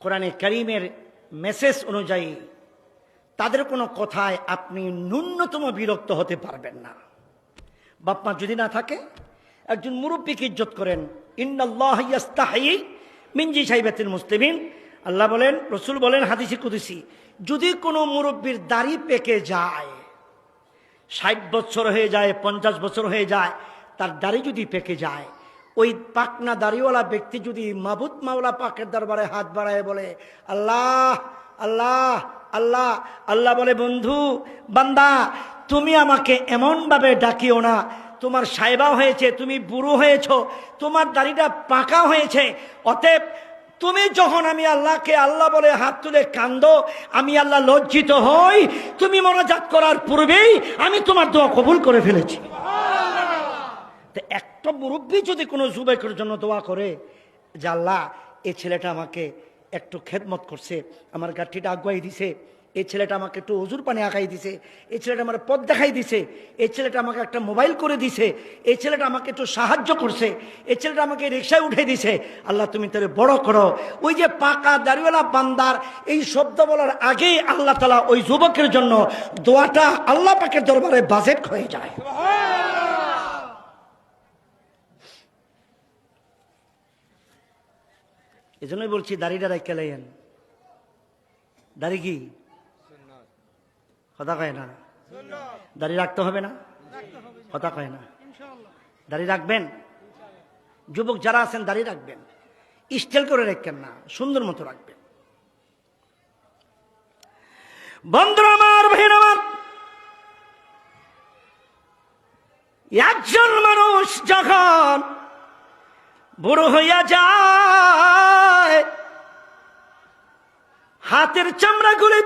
কোরআনে কারীমের মেসেজ অনুযায়ী তাদের কোনো কথায় আপনি ন্যূনতম বিরক্ত হতে পারবেন না। বাপ মা যদি না থাকে, একজন মুরব্বীকে ইজ্জত করেন। ইন্নাল্লাহ ইয়াস্তাহি মিন জিসাইবাতিল মুসলিমিন, আল্লাহ বলেন, রসুল বলেন হাদিসে কুদসি, যদি কোনো মুরব্বীর দাড়ি পেকে যায়, 60 বছর হয়ে যায়, 50 বছর হয়ে যায়, তার দাড়ি যদি পেকে যায়, ওই পাকনা দাড়িওয়ালা ব্যক্তি যদি মাবুদ মাওলা পাকের দরবারে হাত বাড়ায় বলে আল্লাহ আল্লাহ আল্লাহ, আল্লাহ বলে বন্ধু বান্দা তুমি আমাকে এমনভাবে ডাকিও না, তোমার সাইবা হয়েছে, তুমি বুড়ো হয়েছ, তোমার দাড়িটা পাকা হয়েছে, অতএব তুমি যখন আমি আল্লাহকে আল্লাহ বলে হাত তুলে কান্দো, আমি আল্লাহ লজ্জিত হই, তুমি মোনাজাত করার পূর্বেই আমি তোমার দোয়া কবুল করে ফেলেছি। একটা মুরব্বী যদি কোনো যুবকের জন্য দোয়া করে যে আল্লাহ এই ছেলেটা আমাকে একটু খেদমত করছে, আমার গাঠিটা আগুয়াই দিছে, এই ছেলেটা আমাকে একটু ওজুর পানি আঁকাই দিছে, এই ছেলেটা আমার পথ দেখাই দিছে, এই ছেলেটা আমাকে একটা মোবাইল করে দিছে, এই ছেলেটা আমাকে একটু সাহায্য করছে, এই ছেলেটা আমাকে রিক্সায় উঠে দিছে, আল্লাহ তুমি তারে বড় করো। ওই যে পাকা দাড়িওয়ালা বান্দার এই শব্দ বলার আগেই আল্লাহ তাআলা ওই যুবকের জন্য দোয়াটা আল্লাহ পাকের দরবারে বাজেট হয়ে যায়। এজন্যই বলছি দাড়িটা রেখে লাইয়েন। দাড়ি কি কথা কয় না? দাড়ি রাখতে হবে না? কথা কয় না? দাড়ি রাখবেন। যুবক যারা আছেন দাড়ি রাখবেন, স্টাইল করে রাখবেন না, সুন্দর মতো রাখবেন। বন্ধুরা আমার, ভাইরা আমার, একজন মানুষ যখন বুড়ো হইয়া যায়, হাতের চামড়াগুলি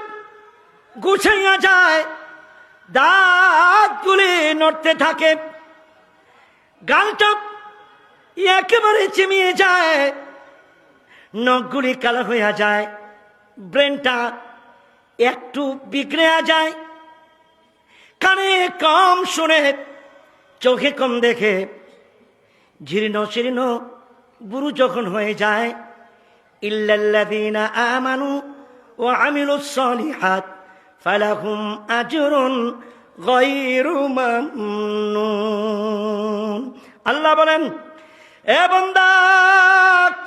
গুছাইয়া যায়, দাঁতগুলি নড়তে থাকে, গালটা একেবারে চিমিয়ে যায়, নখগুলি কালো হইয়া যায়, ব্রেনটা একটু বিগড়ে যায়, কানে কম শুনে, চোখে কম দেখে, জীর্ণ শীর্ণ বুড়ো যখন হয়ে যায়, ইল্লাল্লাযীনা আমানু ওয়া আমিলুস সালিহাত ফালাহুম আজরুন গায়রু মামনুন। আল্লাহ বলেন, এ বান্দা,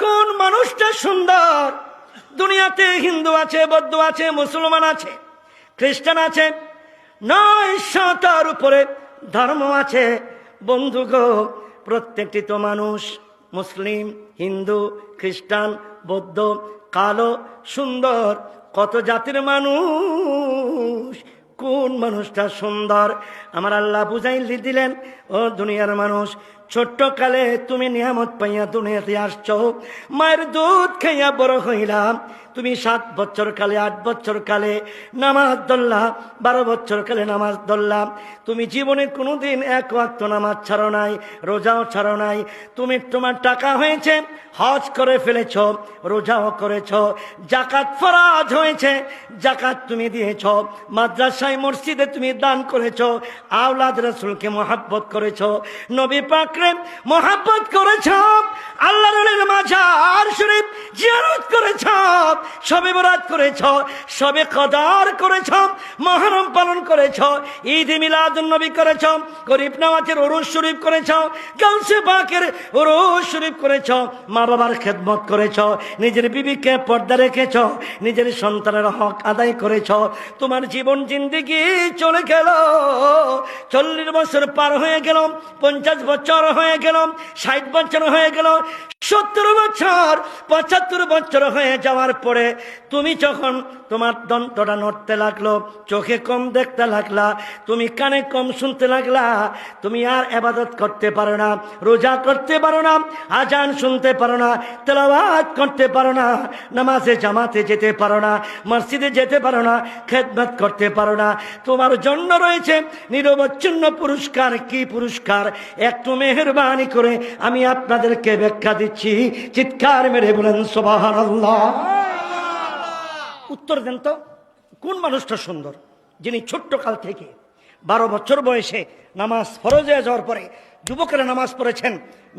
কোন মানুষটা সুন্দর? দুনিয়াতে হিন্দু আছে, বৌদ্ধ আছে, মুসলমান আছে, খ্রিস্টান আছে, 900টার উপরে ধর্ম আছে। বন্ধুগো, প্রত্যেকটি তো মানুষ, মুসলিম, হিন্দু, খ্রিস্টান, বৌদ্ধ, কালো, সুন্দর, কত জাতির মানুষ। কোন মানুষটা সুন্দর? আমার আল্লাহ বুঝাই দিলেন, ও দুনিয়ার মানুষ, ছোট্ট কালে তুমি নিয়ামত পাইয়া দুনিয়াতে আসছো, মায়ের দুধ খাইয়া বড় হইলাম, তুমি 7 বছর কালে, 8 বছর কালে নামাজ ধরলা, 12 বছর কালে নামাজ ধরলাম, তুমি জীবনে কোনোদিন 1 ওয়াক্ত নামাজ ছাড়ো নাই, রোজাও ছাড়ো নাই, তুমি তোমার টাকা হয়েছে, হজ করে ফেলেছ, রোজাও করেছ, যাকাত ফরজ হয়েছে, যাকাত তুমি দিয়েছ, মাদ্রাসায় মসজিদে তুমি দান করেছ, আওলাদ রাসূলকে মহব্বত করেছ, নবী পাকরে মহব্বত করেছ, আল্লাহর মাজার শরীফ জিয়ারত করেছ, শবে বরাত করেছ, শবে কদর করেছ, মুহররম পালন করেছ, ঈদ মিলাদুন নবী করেছ, গরিব নওয়াজের উরুস শরীফ করেছ, গাউসে পাকের উরুস শরীফ করেছ, মা বাবার খেদমত করেছ, নিজের বিবিকে পর্দা রেখেছ, নিজের সন্তানের হক আদায় করেছ। তোমার জীবন জিন্দেগি চলে গেল, 40 বছর পার হয়ে গেল, 50 বছর হয়ে গেল, 60 বছর হয়ে গেল, 70 বছর, 75 বছর হয়ে যাওয়ার পরে তুমি যখন তোমার দন্তটা নড়তে লাগলো, চোখে কম দেখতে লাগলা, তুমি কানে কম শুনতে লাগলা, তুমি আর ইবাদত করতে পারো না, রোজা করতে পারো না, আজান শুনতে পারো না, তেলাওয়াত করতে পারো না, নামাজে জামাতে যেতে পারো না, মসজিদে যেতে পারো না, খেদমত করতে পারো না। তোমার জন্য রয়েছে নিরবচ্ছিন্ন পুরস্কার। কি পুরস্কার? একটু মেহেরবানি করে আমি আপনাদেরকে ব্যাখ্যা দিচ্ছি, চিৎকার মেরে বলেন সুবহানাল্লাহ। উত্তর দেন তো, কোন মানুষটা সুন্দর? যিনি ছোট্ট কাল থেকে 12 বছর বয়সে নামাজ ফরজ হয়ে যাওয়ার পরে যুবকেরা নামাজ পড়েছেন,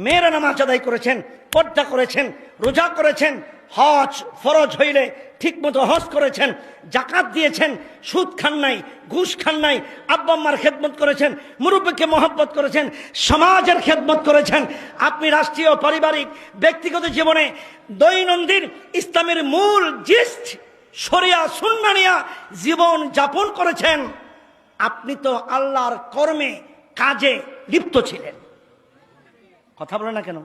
মেয়েরা নামাজ আদায় করেছেন, পর্দা করেছেন, রোজা করেছেন, হজ ফরজ হইলে ঠিক মতো হজ করেছেন, জাকাত দিয়েছেন, সুদ খান নাই, ঘুষ খান নাই, আব্বা আম্মার খেদমত করেছেন, মুরব্বীকে মহব্বত করেছেন, সমাজের খেদমত করেছেন। আপনি রাষ্ট্রীয়, পারিবারিক, ব্যক্তিগত জীবনে দৈনন্দিন ইসলামের মূল জিস্ট শরিয়া সুন্নাহ নিয়া জীবন যাপন করেছেন। আপনি তো আল্লাহর কর্মে কাজে লিপ্ত ছিলেন। কথা বলে না কেন?